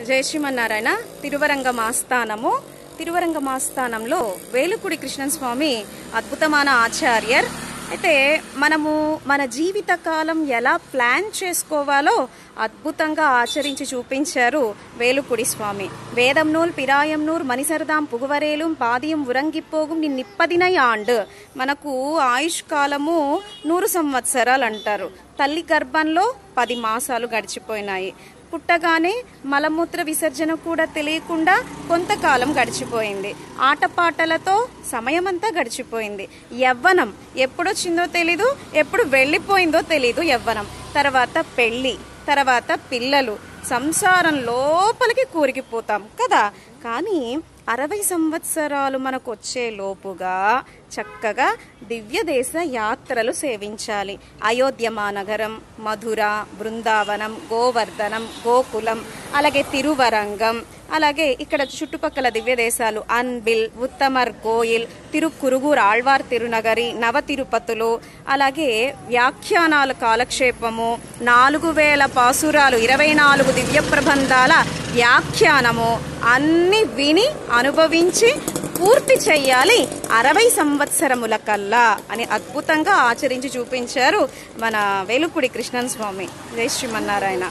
జై శ్రీమన్నారాయణ. తిరువరంగమాస్థానంలో వేలుకుడి కృష్ణస్వామి అద్భుతమైన ఆచార్యర్. అయితే మనము మన జీవిత కాలం ఎలా ప్లాన్ చేసుకోవాలో అద్భుతంగా ఆచరించి చూపించారు వేలుకుడి స్వామి. వేదం నూల్ పిరాయం నూర్ మనిసరదాం పుగువరేలు పాదియం ఉరంగిపోగు నిప్పదినై ఆండ్. మనకు ఆయుష్ కాలము 100 సంవత్సరాలు అంటారు. తల్లి గర్భంలో 10 మాసాలు గడిచిపోయినాయి. పుట్టగానే మలమూత్ర విసర్జన కూడా తెలియకుండా కొంతకాలం గడిచిపోయింది. ఆటపాటలతో సమయమంతా గడిచిపోయింది. యవ్వనం ఎప్పుడొచ్చిందో తెలీదు, ఎప్పుడు వెళ్ళిపోయిందో తెలీదు. యవ్వనం తర్వాత పెళ్ళి, తర్వాత పిల్లలు, సంసారం లోపలికి కూరికిపోతాం కదా. కానీ 60 సంవత్సరాలు మనకు వచ్చే లోపుగా చక్కగా దివ్య దేశ యాత్రలు సేవించాలి. అయోధ్య మహానగరం, మధుర, బృందావనం, గోవర్ధనం, గోకులం, అలాగే తిరువరంగం, అలాగే ఇక్కడ చుట్టుపక్కల దివ్య దేశాలు అన్బిల్, ఉత్తమర్ కోయిల్, తిరుకురుగూర్ ఆళ్వార్ తిరునగరి, నవ తిరుపతులు, అలాగే వ్యాఖ్యానాల కాలక్షేపము, 4000 పాసురాలు, 24 దివ్య ప్రబంధాల వ్యాఖ్యానము అన్ని విని అనుభవించి పూర్తి చెయ్యాలి 60 సంవత్సరముల కల్లా అని అద్భుతంగా ఆచరించి చూపించారు మన వేలుకుడి కృష్ణన్ స్వామి. జై శ్రీమన్నారాయణ.